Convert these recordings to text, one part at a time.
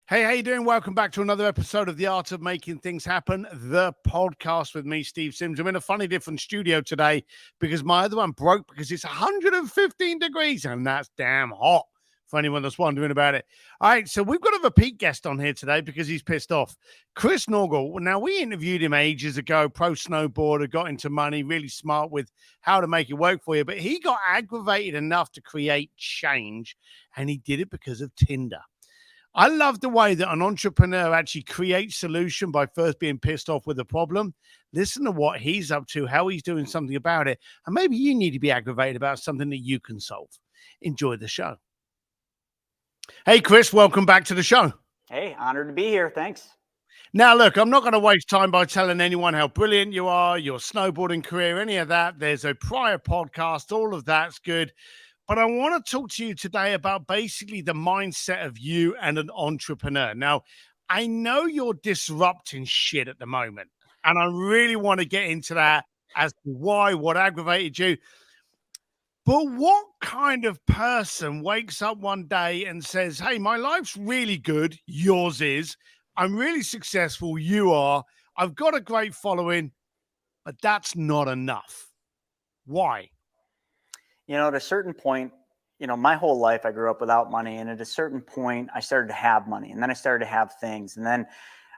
Hey, how you doing? Welcome back to another episode of The Art of Making Things Happen, the podcast with me, Steve Sims. I'm in a funny different studio today because my other one broke because it's 115 degrees and that's damn hot for anyone that's wondering about it. All right, so we've got a repeat guest on here today because he's pissed off. Chris Naugle. Now, we interviewed him ages ago, pro-snowboarder, got into money, really smart with how to make it work for you, but he got aggravated enough to create change, and he did it because of Tinder. I love the way that an entrepreneur actually creates solution by first being pissed off with a problem. Listen to what he's up to, how he's doing something about it. And maybe you need to be aggravated about something that you can solve. Enjoy the show. Hey, Chris, welcome back to the show. Hey, honored to be here. Thanks. Now, look, I'm not going to waste time by telling anyone how brilliant you are, your snowboarding career, any of that. There's a prior podcast. All of that's good. But I want to talk to you today about basically the mindset of you and an entrepreneur. Now, I know you're disrupting shit at the moment, and I really want to get into that as to why, what aggravated you. But what kind of person wakes up one day and says, hey, my life's really good, yours is, I'm really successful, you are, I've got a great following, but that's not enough. Why? At a certain point, my whole life I grew up without money. And at a certain point, I started to have money. And then I started to have things. And then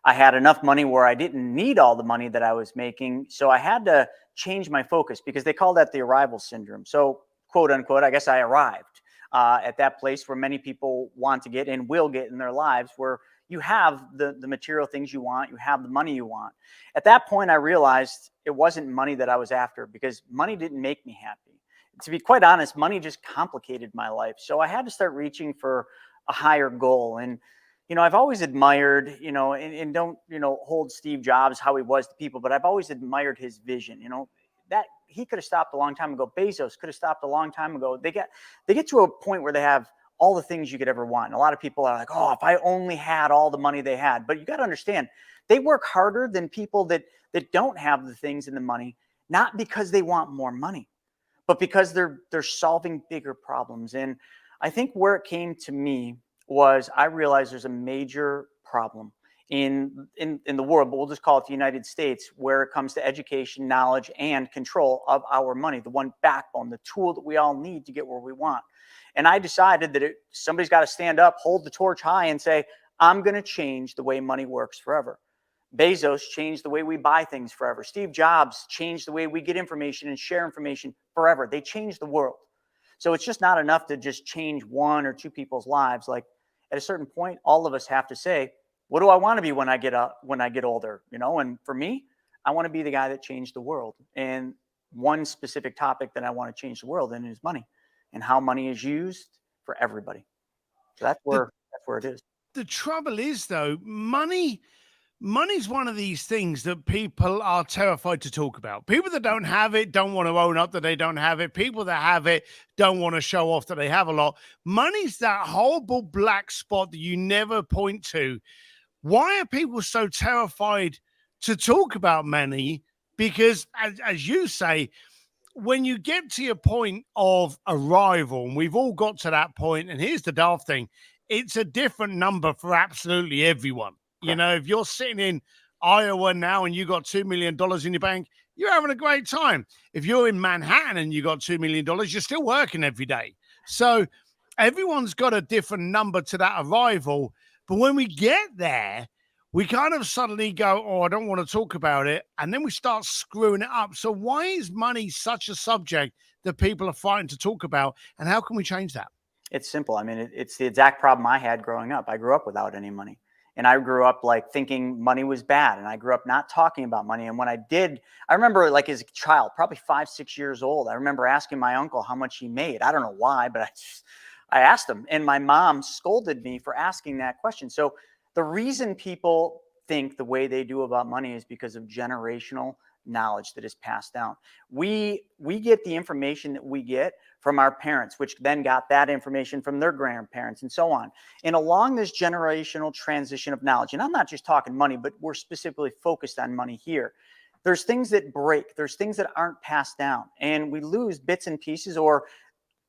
I had enough money where I didn't need all the money that I was making. So I had to change my focus because they call that the arrival syndrome. So, quote unquote, I guess I arrived at that place where many people want to get and will get in their lives, where you have the material things you want, you have the money you want. At that point, I realized it wasn't money that I was after, because money didn't make me happy. To be quite honest, money just complicated my life. So I had to start reaching for a higher goal. And, I've always admired, and don't, hold Steve Jobs, how he was to people, but I've always admired his vision, that he could have stopped a long time ago. Bezos could have stopped a long time ago. They get to a point where they have all the things you could ever want. And a lot of people are like, oh, if I only had all the money they had. But you got to understand, they work harder than people that don't have the things and the money, not because they want more money, but because they're solving bigger problems. And I think where it came to me was I realized there's a major problem in the world, but we'll just call it the United States, where it comes to education, knowledge, and control of our money, the one backbone, the tool that we all need to get where we want. And I decided that somebody's got to stand up, hold the torch high, and say, I'm going to change the way money works forever. Bezos changed the way we buy things forever. Steve Jobs changed the way we get information and share information forever. They changed the world. So it's just not enough to just change one or two people's lives. Like, at a certain point, all of us have to say, what do I want to be when I get older? And for me, I want to be the guy that changed the world. And one specific topic that I want to change the world in is money, and how money is used for everybody. So that's where it is. The trouble is, though, money's one of these things that people are terrified to talk about. People that don't have it don't want to own up that they don't have it. People that have it don't want to show off that they have a lot. Money's that horrible black spot that you never point to. Why are people so terrified to talk about money? Because, as you say, when you get to your point of arrival, and we've all got to that point, and here's the daft thing, it's a different number for absolutely everyone. If you're sitting in Iowa now and you got $2 million in your bank, you're having a great time. If you're in Manhattan and you got $2 million, you're still working every day. So everyone's got a different number to that arrival. But when we get there, we kind of suddenly go, oh, I don't want to talk about it. And then we start screwing it up. So why is money such a subject that people are fighting to talk about? And how can we change that? It's simple. I mean, it's the exact problem I had growing up. I grew up without any money. And I grew up like thinking money was bad. And I grew up not talking about money. And when I did, I remember like as a child, probably 5, 6 years old, I remember asking my uncle how much he made. I don't know why, but I asked him. And my mom scolded me for asking that question. So the reason people think the way they do about money is because of generational knowledge that is passed down. We get the information that we get from our parents, which then got that information from their grandparents and so on. And along this generational transition of knowledge, and I'm not just talking money, but we're specifically focused on money here. There's things that break. There's things that aren't passed down, and we lose bits and pieces, or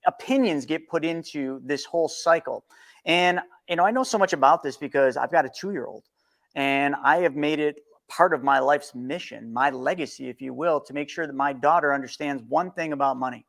opinions get put into this whole cycle. And I know so much about this because I've got a 2-year-old, and I have made it part of my life's mission, my legacy, if you will, to make sure that my daughter understands one thing about money.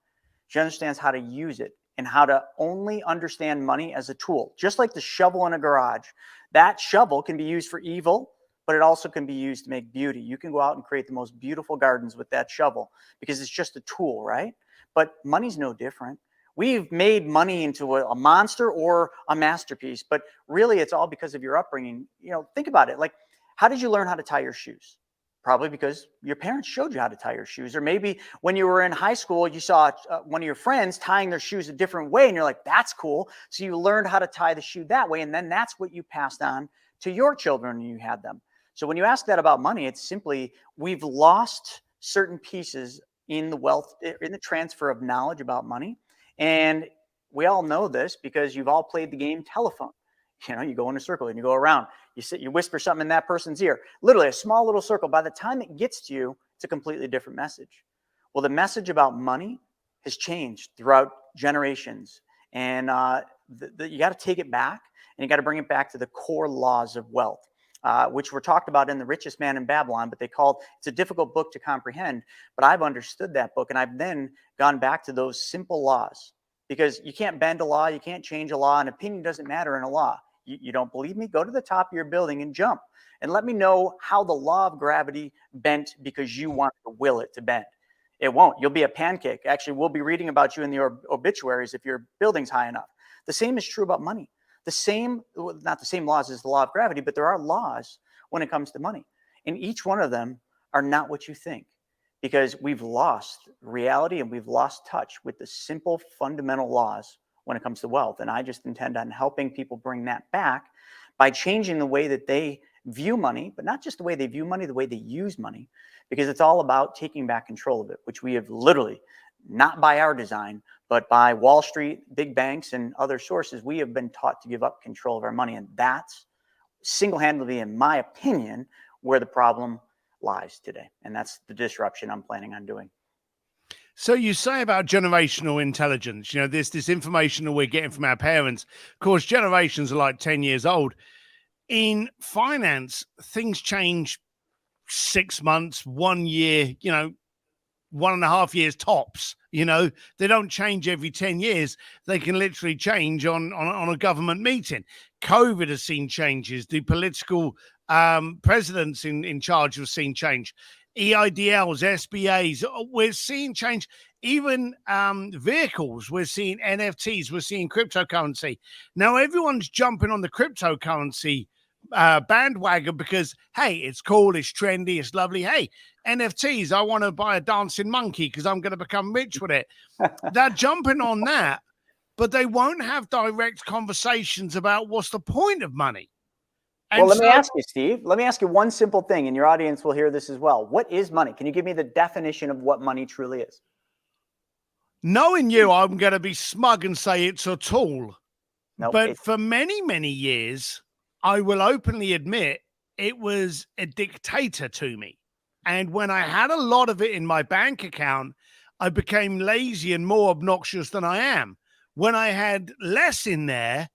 She understands how to use it and how to only understand money as a tool. Just like the shovel in a garage, that shovel can be used for evil, but it also can be used to make beauty. You can go out and create the most beautiful gardens with that shovel because it's just a tool, right? But money's no different. We've made money into a monster or a masterpiece, but really it's all because of your upbringing. Think about it. Like, how did you learn how to tie your shoes? Probably because your parents showed you how to tie your shoes. Or maybe when you were in high school, you saw one of your friends tying their shoes a different way, and you're like, that's cool. So you learned how to tie the shoe that way, and then that's what you passed on to your children when you had them. So when you ask that about money, it's simply we've lost certain pieces in the transfer of knowledge about money. And we all know this because you've all played the game telephone. You go in a circle and you go around. You sit, you whisper something in that person's ear. Literally a small little circle. By the time it gets to you, it's a completely different message. Well, the message about money has changed throughout generations. And you got to take it back, and you got to bring it back to the core laws of wealth, which were talked about in The Richest Man in Babylon, but it's a difficult book to comprehend. But I've understood that book, and I've then gone back to those simple laws, because you can't bend a law, you can't change a law, and opinion doesn't matter in a law. You don't believe me? Go to the top of your building and jump, and let me know how the law of gravity bent because you want to will it to bend. It won't. You'll be a pancake. Actually, we'll be reading about you in the obituaries if your building's high enough. The same is true about money. Not the same laws as the law of gravity, but there are laws when it comes to money. And each one of them are not what you think, because we've lost reality and we've lost touch with the simple fundamental laws when it comes to wealth. And I just intend on helping people bring that back by changing the way that they view money, but not just the way they view money, the way they use money, because it's all about taking back control of it, which we have literally, not by our design, but by Wall Street, big banks, and other sources, we have been taught to give up control of our money. And that's single-handedly, in my opinion, where the problem lies today. And that's the disruption I'm planning on doing. So you say about generational intelligence, this information that we're getting from our parents. Of course, generations are like 10 years old. In finance, things change 6 months, 1 year, 1.5 years tops. They don't change every 10 years. They can literally change on a government meeting. COVID has seen changes. The political presidents in charge have seen change. EIDLs, SBAs, we're seeing change. Even vehicles, we're seeing NFTs, we're seeing cryptocurrency. Now everyone's jumping on the cryptocurrency bandwagon because, hey, it's cool, it's trendy, it's lovely. Hey, NFTs, I want to buy a dancing monkey because I'm going to become rich with it. They're jumping on that, but they won't have direct conversations about what's the point of money. Well, let me ask you, Steve. Let me ask you one simple thing, and your audience will hear this as well. What is money? Can you give me the definition of what money truly is? Knowing you, I'm going to be smug and say it's a tool. Nope, but for many, many years, I will openly admit it was a dictator to me. And when I had a lot of it in my bank account, I became lazy and more obnoxious than I am. When I had less in there,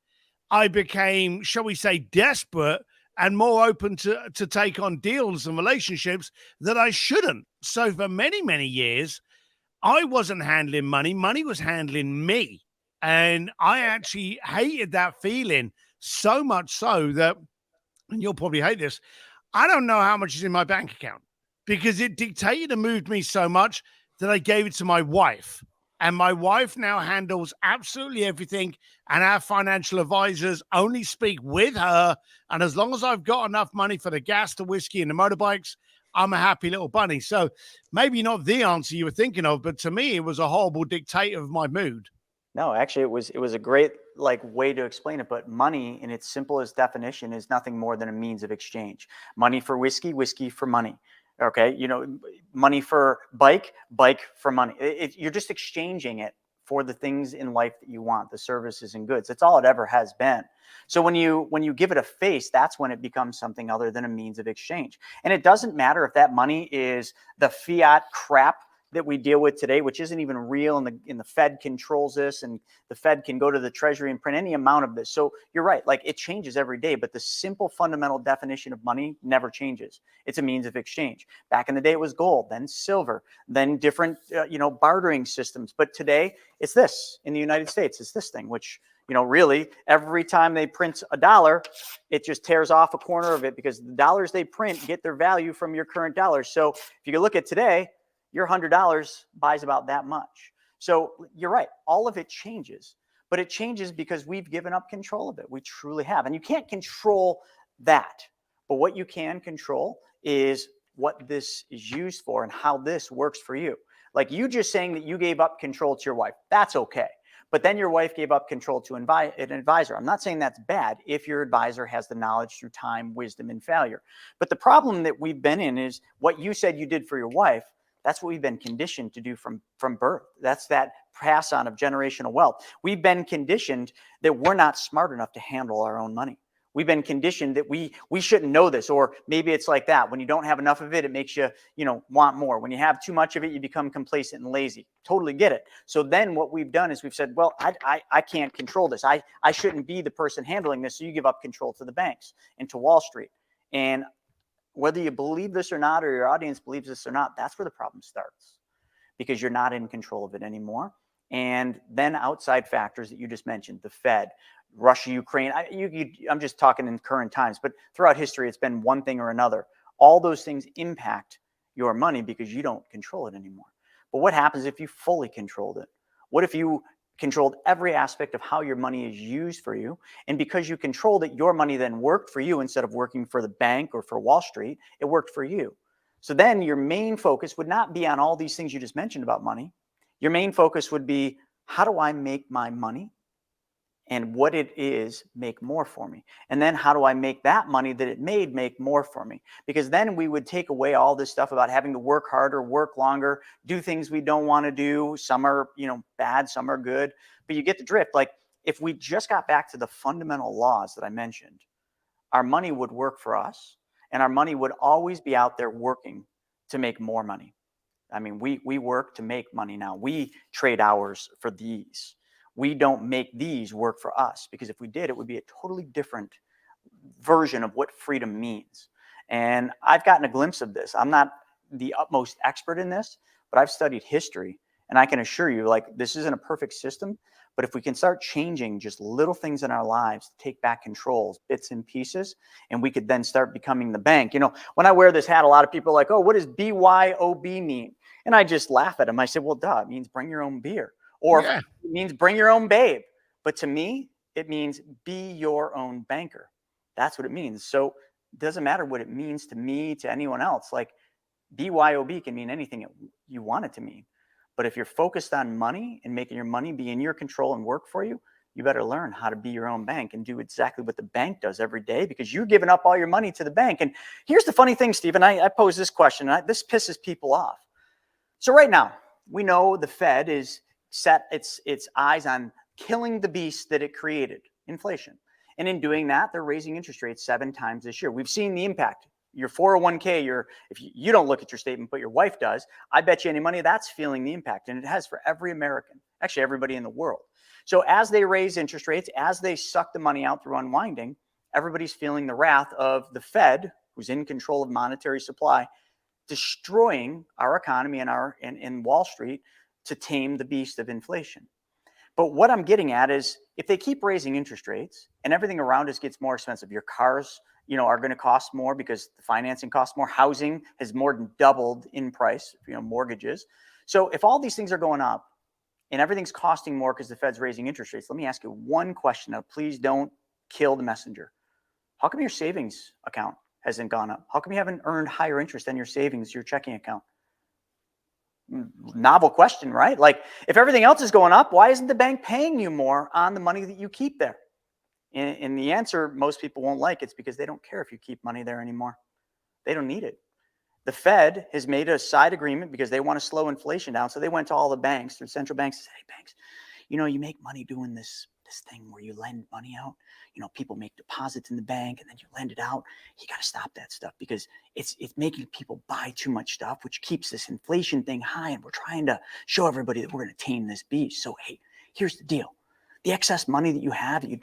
I became, shall we say, desperate and more open to take on deals and relationships that I shouldn't. So for many, many years, I wasn't handling money. Money was handling me. And I actually hated that feeling so much so that, and you'll probably hate this, I don't know how much is in my bank account because it dictated and moved me so much that I gave it to my wife. And my wife now handles absolutely everything. And our financial advisors only speak with her. And as long as I've got enough money for the gas, the whiskey, and the motorbikes, I'm a happy little bunny. So maybe not the answer you were thinking of, but to me, it was a horrible dictator of my mood. No, actually, it was a great way to explain it. But money, in its simplest definition, is nothing more than a means of exchange. Money for whiskey, whiskey for money. Okay, money for bike, bike for money. You're just exchanging it for the things in life that you want, the services and goods. That's all it ever has been. So when you give it a face, that's when it becomes something other than a means of exchange. And it doesn't matter if that money is the fiat crap that we deal with today, which isn't even real, and the Fed controls this, and the Fed can go to the Treasury and print any amount of this. So you're right, like it changes every day, but the simple fundamental definition of money never changes. It's a means of exchange. Back in the day, it was gold, then silver, then different bartering systems. But today, it's this. In the United States, it's this thing, which really every time they print a dollar, it just tears off a corner of it, because the dollars they print get their value from your current dollars. So if you look at today, your $100 buys about that much. So you're right. All of it changes, but it changes because we've given up control of it. We truly have. And you can't control that. But what you can control is what this is used for and how this works for you. Like you just saying that you gave up control to your wife. That's okay. But then your wife gave up control to an advisor. I'm not saying that's bad if your advisor has the knowledge through time, wisdom, and failure. But the problem that we've been in is what you said you did for your wife. That's what we've been conditioned to do from birth. That's that pass on of generational wealth. We've been conditioned that we're not smart enough to handle our own money. We've been conditioned that we shouldn't know this, or maybe it's like that. When you don't have enough of it, it makes you, want more. When you have too much of it, you become complacent and lazy. Totally get it. So then what we've done is we've said, well, I can't control this. I shouldn't be the person handling this. So you give up control to the banks and to Wall Street. And whether you believe this or not, or your audience believes this or not, that's where the problem starts, because you're not in control of it anymore. And then outside factors that you just mentioned, the Fed, Russia, Ukraine, I'm just talking in current times, but throughout history, it's been one thing or another. All those things impact your money because you don't control it anymore. But what happens if you fully controlled it? What if you controlled every aspect of how your money is used for you? And because you controlled it, your money then worked for you instead of working for the bank or for Wall Street. It worked for you. So then your main focus would not be on all these things you just mentioned about money. Your main focus would be, how do I make my money and what it is make more for me? And then how do I make that money that it made make more for me? Because then we would take away all this stuff about having to work harder, work longer, do things we don't want to do. Some are, bad, some are good, but you get the drift. Like if we just got back to the fundamental laws that I mentioned, our money would work for us, and our money would always be out there working to make more money. I mean, we work to make money now. We trade hours for these. We don't make these work for us, because if we did, it would be a totally different version of what freedom means. And I've gotten a glimpse of this. I'm not the utmost expert in this, but I've studied history, and I can assure you, like, this isn't a perfect system, but if we can start changing just little things in our lives to take back controls, bits and pieces, and we could then start becoming the bank. When I wear this hat, a lot of people are like, oh, what does BYOB mean? And I just laugh at them. I say, well, duh, it means bring your own beer. Or it means bring your own babe. But to me, it means be your own banker. That's what it means. So it doesn't matter what it means to me, to anyone else. Like BYOB can mean anything you want it to mean. But if you're focused on money and making your money be in your control and work for you, you better learn how to be your own bank and do exactly what the bank does every day, because you're giving up all your money to the bank. And here's the funny thing, Stephen, I pose this question, and this pisses people off. So right now, we know the Fed is set its eyes on killing the beast that it created, inflation. And in doing that, they're raising interest rates 7 times this year. We've seen the impact. Your 401k, if you don't look at your statement, but your wife does, I bet you any money that's feeling the impact. And it has for every American, actually everybody in the world. So as they raise interest rates, as they suck the money out through unwinding, everybody's feeling the wrath of the Fed, who's in control of monetary supply, destroying our economy and Wall Street to tame the beast of inflation. But what I'm getting at is, if they keep raising interest rates and everything around us gets more expensive, your cars, are going to cost more because the financing costs more. Housing has more than doubled in price, mortgages. So if all these things are going up and everything's costing more because the Fed's raising interest rates, let me ask you one question. Now, please don't kill the messenger. How come your savings account hasn't gone up? How come you haven't earned higher interest than your savings, your checking account? Novel question, right? Like, if everything else is going up, why isn't the bank paying you more on the money that you keep there? And the answer most people won't like, it's because they don't care if you keep money there anymore. They don't need it. The Fed has made a side agreement because they want to slow inflation down. So they went to all the banks, through central banks, and said, hey, banks, you make money doing this this thing where you lend money out. People make deposits in the bank and then you lend it out. You got to stop that stuff because it's making people buy too much stuff, which keeps this inflation thing high. And we're trying to show everybody that we're going to tame this beast. So, hey, here's the deal. The excess money that you have that you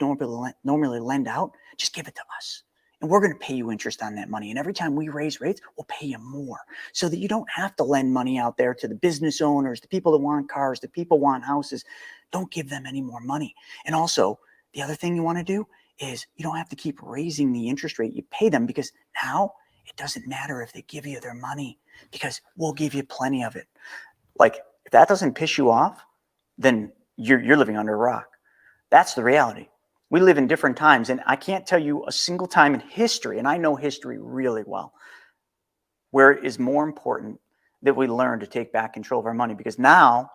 normally lend out, just give it to us. And we're going to pay you interest on that money. And every time we raise rates, we'll pay you more so that you don't have to lend money out there to the business owners, the people that want cars, the people want houses. Don't give them any more money. And also, the other thing you want to do is you don't have to keep raising the interest rate you pay them, because now it doesn't matter if they give you their money because we'll give you plenty of it. Like, if that doesn't piss you off, then you're living under a rock. That's the reality. We live in different times, and I can't tell you a single time in history, and I know history really well, where it is more important that we learn to take back control of our money. Because now,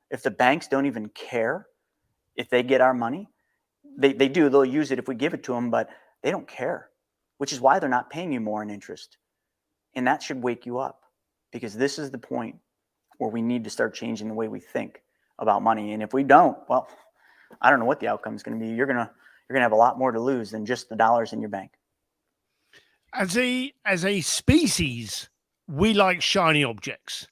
if the banks don't even care if they get our money, they do. They'll use it if we give it to them, but they don't care, which is why they're not paying you more in interest. And that should wake you up, because this is the point where we need to start changing the way we think about money. And if we don't, well, I don't know what the outcome is going to be. You're going to have a lot more to lose than just the dollars in your bank. As a species, we like shiny objects,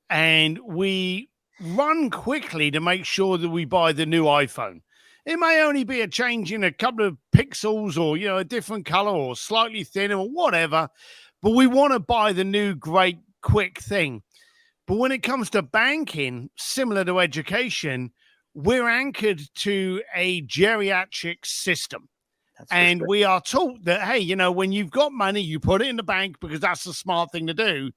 and we run quickly to make sure that we buy the new iPhone. It may only be a change in a couple of pixels, or a different color, or slightly thinner, or whatever, but we want to buy the new great quick thing. But when it comes to banking, similar to education, we're anchored to a geriatric system. And we are taught that, hey, when you've got money, you put it in the bank because that's the smart thing to do.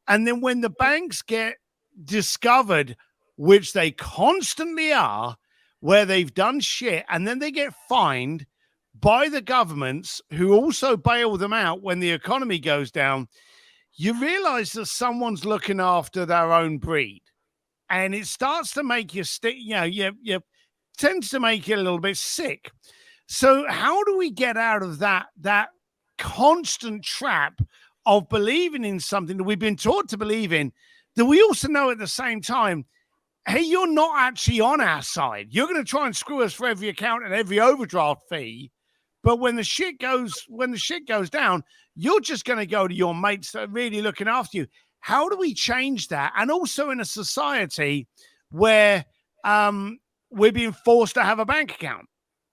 And then when the banks get discovered, which they constantly are, where they've done shit, and then they get fined by the governments who also bail them out when the economy goes down, you realize that someone's looking after their own breed. And it starts to make you tends to make you a little bit sick. So how do we get out of that constant trap of believing in something that we've been taught to believe in, that we also know at the same time, hey, you're not actually on our side. You're going to try and screw us for every account and every overdraft fee. But when the shit goes down, you're just going to go to your mates that are really looking after you. How do we change that? And also in a society where we're being forced to have a bank account.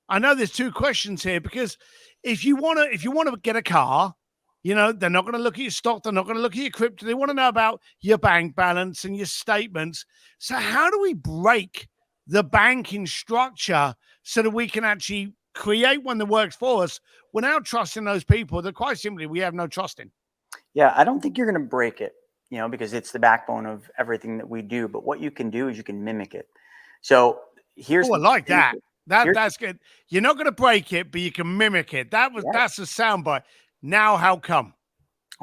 I know there's two questions here, because if you want to get a car, they're not going to look at your stock. They're not going to look at your crypto. They want to know about your bank balance and your statements. So how do we break the banking structure so that we can actually create one that works for us without trusting those people that quite simply we have no trust in? Yeah, I don't think you're going to break it, because it's the backbone of everything that we do. But what you can do is you can mimic it. So here's I like that. That's good. You're not going to break it, but you can mimic it. That's a soundbite. Now, how come?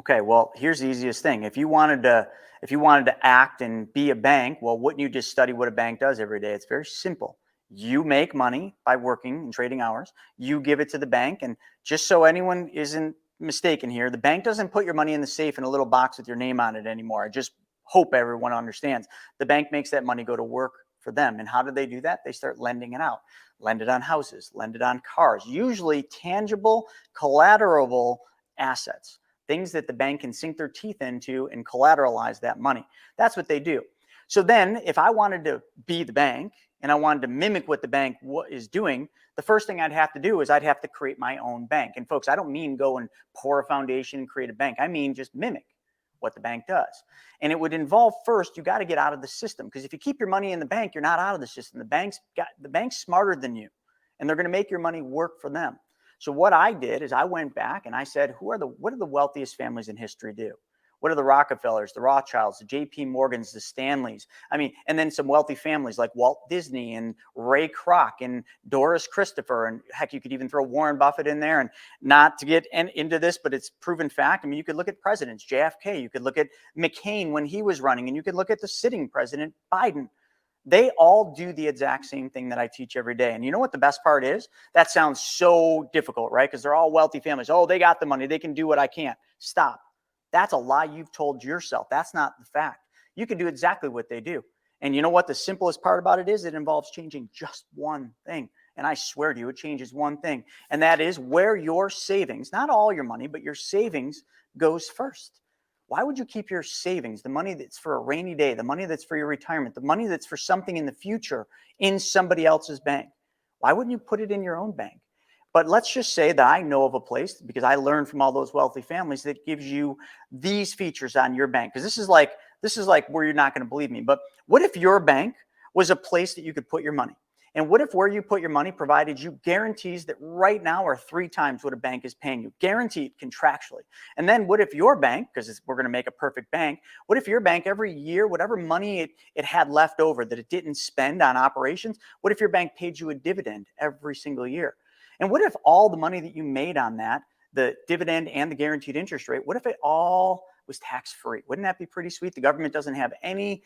Okay, well, here's the easiest thing. If you wanted to act and be a bank, well, wouldn't you just study what a bank does every day? It's very simple. You make money by working and trading hours. You give it to the bank, and just so anyone isn't mistaken here, the bank doesn't put your money in the safe in a little box with your name on it anymore. I just hope everyone understands. The bank makes that money go to work for them. And how do they do that? They start lending it out. Lend it on houses, lend it on cars, usually tangible, collaterable assets, things that the bank can sink their teeth into and collateralize that money. That's what they do. So then if I wanted to be the bank and I wanted to mimic what the bank is doing, the first thing I'd have to do is I'd have to create my own bank. And folks, I don't mean go and pour a foundation and create a bank. I mean just mimic what the bank does. And it would involve, first, you got to get out of the system, because if you keep your money in the bank, you're not out of the system. The bank's smarter than you, and they're going to make your money work for them. So what I did is I went back and I said, what do the wealthiest families in history do? What are the Rockefellers, the Rothschilds, the JP Morgans, the Stanleys? And then some wealthy families like Walt Disney and Ray Kroc and Doris Christopher. And heck, you could even throw Warren Buffett in there. And not to get into this, but it's proven fact. You could look at presidents, JFK. You could look at McCain when he was running. And you could look at the sitting president, Biden. They all do the exact same thing that I teach every day. And you know what the best part is? That sounds so difficult, right? Because they're all wealthy families. Oh, they got the money. They can do what I can't. Stop. That's a lie you've told yourself. That's not the fact. You can do exactly what they do. And you know what the simplest part about it is? It involves changing just one thing. And I swear to you, it changes one thing. And that is where your savings, not all your money, but your savings goes first. Why would you keep your savings, the money that's for a rainy day, the money that's for your retirement, the money that's for something in the future in somebody else's bank? Why wouldn't you put it in your own bank? But let's just say that I know of a place, because I learned from all those wealthy families, that gives you these features on your bank. Because this is like where you're not going to believe me. But what if your bank was a place that you could put your money? And what if where you put your money provided you guarantees that right now are 3 times what a bank is paying you, guaranteed contractually? And then what if your bank, because we're going to make a perfect bank, what if your bank every year, whatever money it had left over that it didn't spend on operations, what if your bank paid you a dividend every single year? And what if all the money that you made on that, the dividend and the guaranteed interest rate, what if it all was tax-free? Wouldn't that be pretty sweet? The government doesn't have any,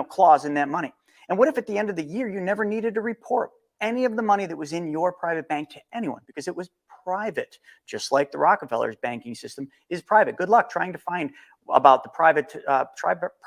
clause in that money. And what if at the end of the year, you never needed to report any of the money that was in your private bank to anyone because it was private, just like the Rockefellers' banking system is private. Good luck trying to find about the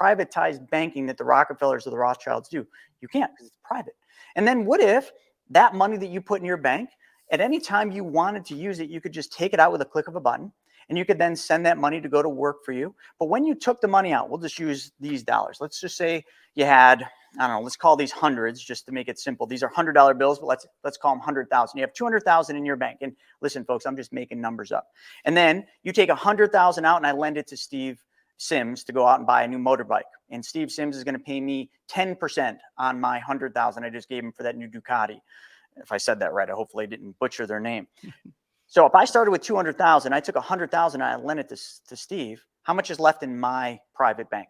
privatized banking that the Rockefellers or the Rothschilds do. You can't, because it's private. And then what if that money that you put in your bank, at any time you wanted to use it, you could just take it out with a click of a button, and you could then send that money to go to work for you. But when you took the money out, we'll just use these dollars. Let's just say you had, I don't know, let's call these hundreds just to make it simple. These are $100 bills, but let's call them 100,000. You have 200,000 in your bank. And listen, folks, I'm just making numbers up. And then you take 100,000 out and I lend it to Steve Sims to go out and buy a new motorbike. And Steve Sims is going to pay me 10% on my 100,000 I just gave him for that new Ducati. If I said that right, I hopefully didn't butcher their name. So if I started with 200,000, I took 100,000 and I lent it to Steve, how much is left in my private bank?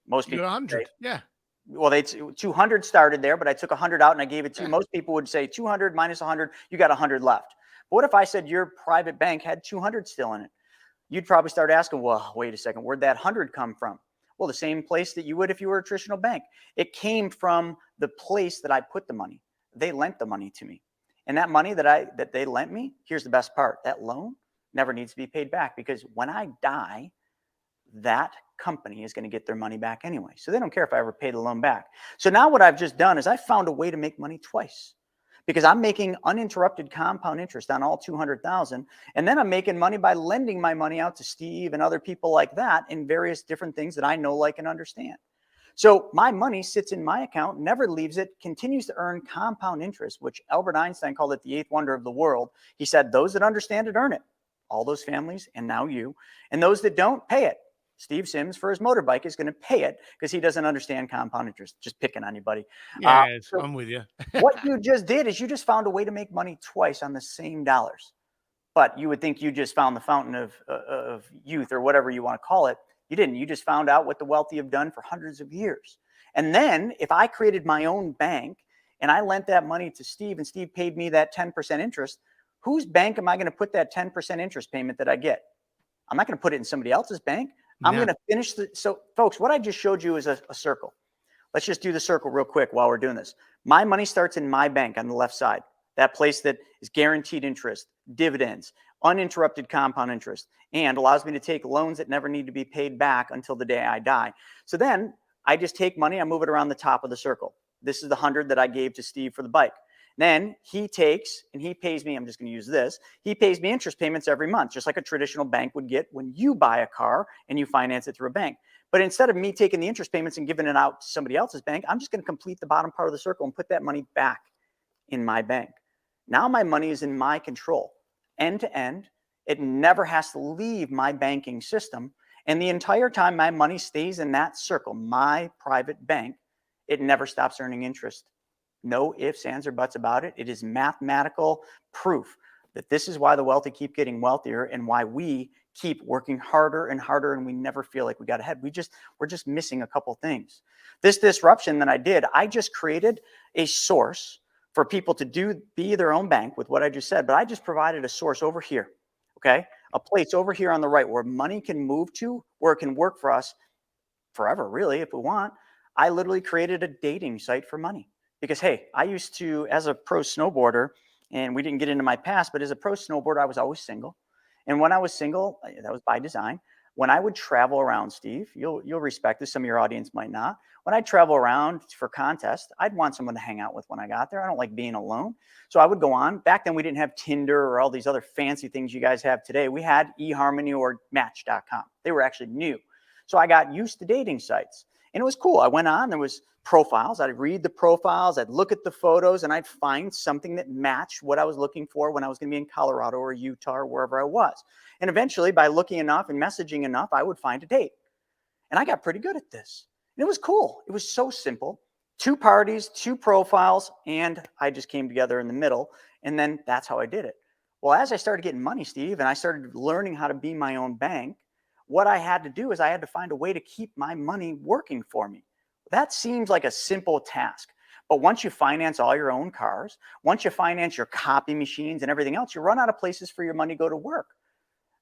Most people 100. Say, yeah. Well, 200 started there, but I took 100 out and I gave it to you. Most people would say 200 minus 100, you got 100 left. But what if I said your private bank had 200 still in it? You'd probably start asking, well, wait a second, where'd that 100 come from? Well, the same place that you would if you were a traditional bank. It came from the place that I put the money. They lent the money to me. And that money that they lent me, here's the best part. That loan never needs to be paid back, because when I die, that company is going to get their money back anyway. So they don't care if I ever pay the loan back. So now what I've just done is I found a way to make money twice, because I'm making uninterrupted compound interest on all 200,000. And then I'm making money by lending my money out to Steve and other people like that in various different things that I know, like, and understand. So my money sits in my account, never leaves it, continues to earn compound interest, which Albert Einstein called it the 8th wonder of the world. He said, those that understand it earn it. All those families, and now you. And those that don't, pay it. Steve Sims, for his motorbike, is going to pay it because he doesn't understand compound interest. Just picking on you, buddy. Yeah, So I'm with you. what you just did is you just found a way to make money twice on the same dollars. But you would think you just found the fountain of youth, or whatever you want to call it. You didn't. You just found out what the wealthy have done for hundreds of years. And then if I created my own bank and I lent that money to Steve and Steve paid me that 10% interest, whose bank am I going to put that 10% interest payment that I get? I'm not going to put it in somebody else's bank. I'm going to finish so folks, what I just showed you is a circle. Let's just do the circle real quick while we're doing this. My money starts in my bank on the left side, that place that is guaranteed interest, dividends, uninterrupted compound interest, and allows me to take loans that never need to be paid back until the day I die. So then I just take money, I move it around the top of the circle. This is the 100 that I gave to Steve for the bike. Then he takes and he pays me, I'm just going to use this, he pays me interest payments every month, just like a traditional bank would get when you buy a car and you finance it through a bank. But instead of me taking the interest payments and giving it out to somebody else's bank, I'm just going to complete the bottom part of the circle and put that money back in my bank. Now my money is in my control, end to end. It never has to leave my banking system. And the entire time my money stays in that circle, my private bank, it never stops earning interest. No ifs, ands, or buts about it. It is mathematical proof that this is why the wealthy keep getting wealthier and why we keep working harder and harder, and we never feel like we got ahead. We're just missing a couple things. This disruption that I did, I just created a source for people to be their own bank with what I just said, but I just provided a source over here, okay? A place over here on the right where money can move to, where it can work for us forever, really, if we want. I literally created a dating site for money. Because, hey, I used to, as a pro snowboarder, and we didn't get into my past, but as a pro snowboarder, I was always single. And when I was single, that was by design, when I would travel around, Steve, you'll respect this. Some of your audience might not. When I travel around for contests, I'd want someone to hang out with when I got there. I don't like being alone. So I would go on. Back then, we didn't have Tinder or all these other fancy things you guys have today. We had eHarmony or Match.com. They were actually new. So I got used to dating sites. And it was cool. I went on. There was profiles. I'd read the profiles. I'd look at the photos, and I'd find something that matched what I was looking for when I was going to be in Colorado or Utah or wherever I was. And eventually, by looking enough and messaging enough, I would find a date. And I got pretty good at this. And it was cool. It was so simple. 2 parties, 2 profiles, and I just came together in the middle. And then that's how I did it. Well, as I started getting money, Steve, and I started learning how to be my own bank, what I had to do is I had to find a way to keep my money working for me. That seems like a simple task. But once you finance all your own cars, once you finance your copy machines and everything else, you run out of places for your money to go to work.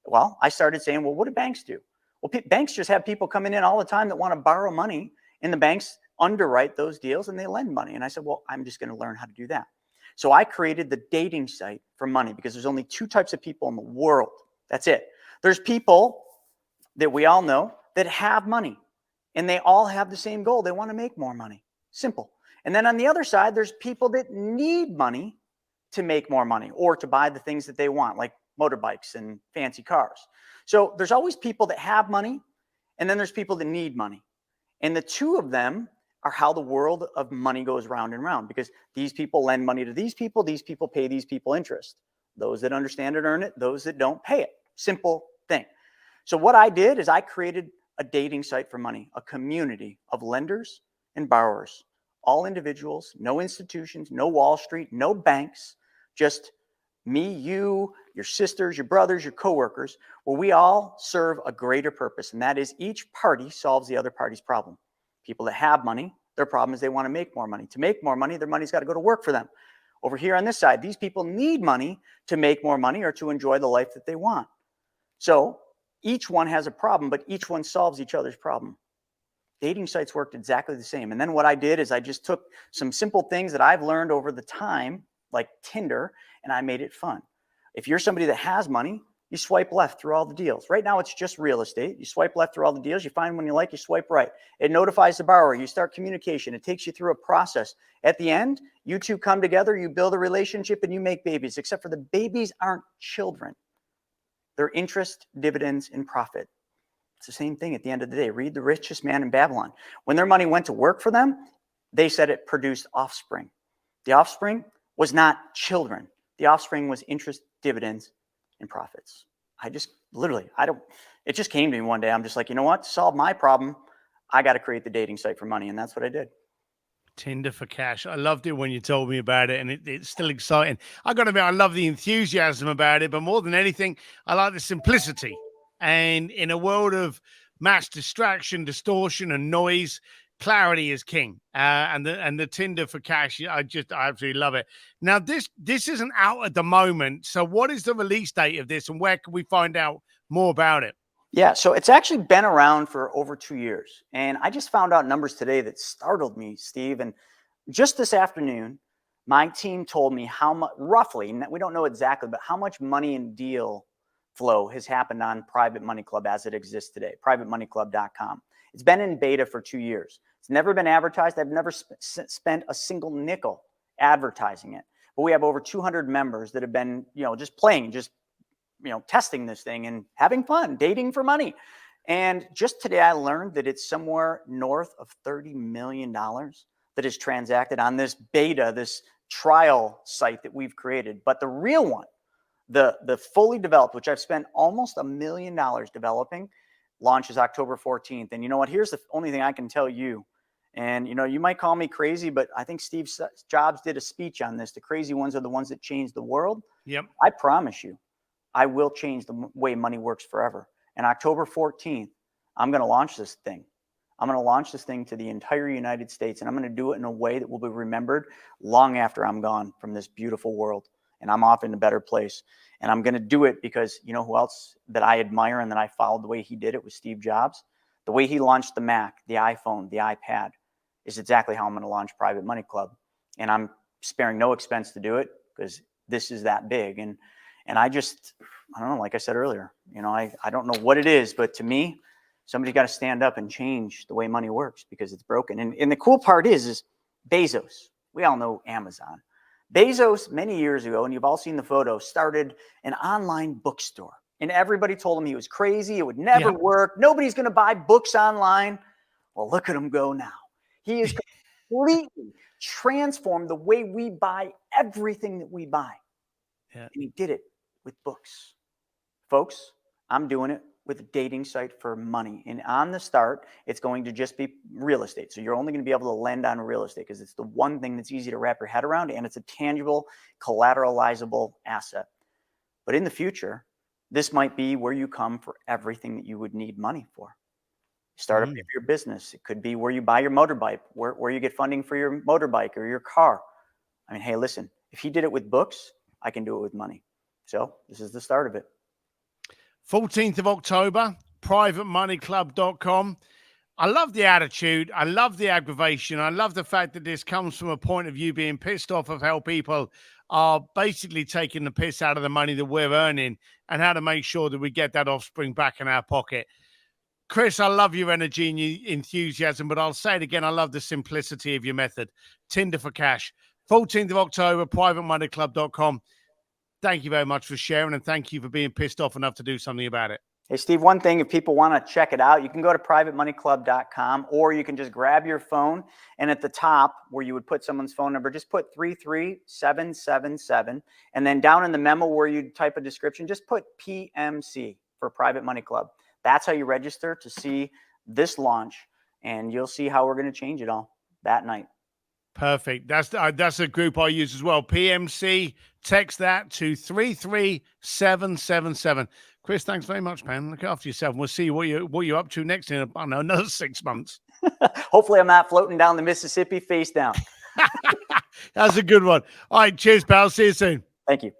Well, I started saying, well, what do banks do? Well, banks just have people coming in all the time that want to borrow money, and the banks underwrite those deals and they lend money. And I said, well, I'm just going to learn how to do that. So I created the dating site for money, because there's only 2 types of people in the world. That's it. There's people that we all know that have money, and they all have the same goal. They want to make more money. Simple. And then on the other side, there's people that need money to make more money or to buy the things that they want, like motorbikes and fancy cars. So there's always people that have money, and then there's people that need money. And the 2 of them are how the world of money goes round and round, because these people lend money to these people pay these people interest. Those that understand it earn it, those that don't pay it. Simple thing. So what I did is I created a dating site for money, a community of lenders and borrowers, all individuals, no institutions, no Wall Street, no banks, just me, you, your sisters, your brothers, your coworkers, where we all serve a greater purpose. And that is each party solves the other party's problem. People that have money, their problem is they want to make more money. To make more money, their money's got to go to work for them. Over here on this side, these people need money to make more money or to enjoy the life that they want. So each one has a problem, but each one solves each other's problem. Dating sites worked exactly the same. And then what I did is I just took some simple things that I've learned over the time, like Tinder, and I made it fun. If you're somebody that has money, you swipe left through all the deals. Right now, it's just real estate. You swipe left through all the deals. You find one you like, you swipe right. It notifies the borrower. You start communication. It takes you through a process. At the end, you 2 come together, you build a relationship, and you make babies, except for the babies aren't children. They're interest, dividends, and profit. It's the same thing at the end of the day. Read The Richest Man in Babylon. When their money went to work for them, they said it produced offspring. The offspring was not children. The offspring was interest, dividends, and profits. It just came to me one day. I'm just like, you know what? To solve my problem, I got to create the dating site for money. And that's what I did. Tinder for cash. I loved it when you told me about it, and it's still exciting. I got to admit, I love the enthusiasm about it, but more than anything, I like the simplicity. And in a world of mass distraction, distortion, and noise, clarity is king. And the Tinder for cash, I absolutely love it. Now, this isn't out at the moment. So what is the release date of this, and where can we find out more about it? Yeah, so it's actually been around for over 2 years. And I just found out numbers today that startled me, Steve. And just this afternoon, my team told me how much, roughly, we don't know exactly, but how much money and deal flow has happened on Private Money Club as it exists today, privatemoneyclub.com. It's been in beta for 2 years. It's never been advertised. I've never spent a single nickel advertising it. But we have over 200 members that have been, just playing, testing this thing and having fun, dating for money. And just today, I learned that it's somewhere north of $30 million that is transacted on this beta, this trial site that we've created. But the real one, the fully developed, which I've spent almost $1 million developing, launches October 14th. And you know what? Here's the only thing I can tell you. And, you might call me crazy, but I think Steve Jobs did a speech on this. The crazy ones are the ones that change the world. Yep. I promise you, I will change the way money works forever. And October 14th, I'm going to launch this thing. I'm going to launch this thing to the entire United States, and I'm going to do it in a way that will be remembered long after I'm gone from this beautiful world and I'm off in a better place. And I'm going to do it because you know who else that I admire and that I followed the way he did it was Steve Jobs. The way he launched the Mac, the iPhone, the iPad is exactly how I'm going to launch Private Money Club. And I'm sparing no expense to do it because this is that big. And I don't know, like I said earlier, I don't know what it is, but to me, somebody's got to stand up and change the way money works because it's broken. And the cool part is Bezos. We all know Amazon. Bezos, many years ago, and you've all seen the photo, started an online bookstore. And everybody told him he was crazy. It would never work. Nobody's going to buy books online. Well, look at him go now. He is completely transformed the way we buy everything that we buy. Yeah. And he did it with books. Folks, I'm doing it with a dating site for money. And on the start, it's going to just be real estate. So you're only going to be able to lend on real estate because it's the one thing that's easy to wrap your head around, and it's a tangible, collateralizable asset. But in the future, this might be where you come for everything that you would need money for. Start up your business. It could be where you buy your motorbike, where you get funding for your motorbike or your car. I mean, hey, listen, if he did it with books, I can do it with money. So this is the start of it. 14th of October, privatemoneyclub.com. I love the attitude. I love the aggravation. I love the fact that this comes from a point of view being pissed off of how people are basically taking the piss out of the money that we're earning and how to make sure that we get that offspring back in our pocket. Chris, I love your energy and your enthusiasm, but I'll say it again. I love the simplicity of your method. Tinder for cash. 14th of October, privatemoneyclub.com. Thank you very much for sharing, and thank you for being pissed off enough to do something about it. Hey, Steve, one thing, if people want to check it out, you can go to privatemoneyclub.com, or you can just grab your phone, and at the top where you would put someone's phone number, just put 33777, and then down in the memo where you type a description, just put PMC for Private Money Club. That's how you register to see this launch, and you'll see how we're going to change it all that night. Perfect. That's a group I use as well. PMC, text that to 33777. Chris, thanks very much, man. Look after yourself. And we'll see what you're up to next in, I don't know, another 6 months. Hopefully I'm not floating down the Mississippi face down. That's a good one. All right, cheers, pal. See you soon. Thank you.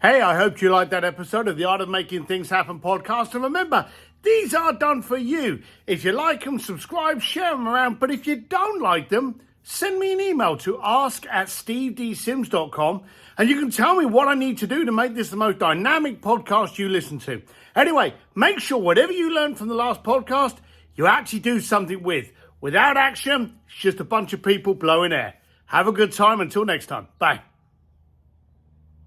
Hey, I hope you liked that episode of the Art of Making Things Happen podcast. And remember, these are done for you. If you like them, subscribe, share them around. But if you don't like them, send me an email to ask@stevedsims.com, and you can tell me what I need to do to make this the most dynamic podcast you listen to. Anyway, make sure whatever you learned from the last podcast, you actually do something with. Without action, it's just a bunch of people blowing air. Have a good time. Until next time. Bye.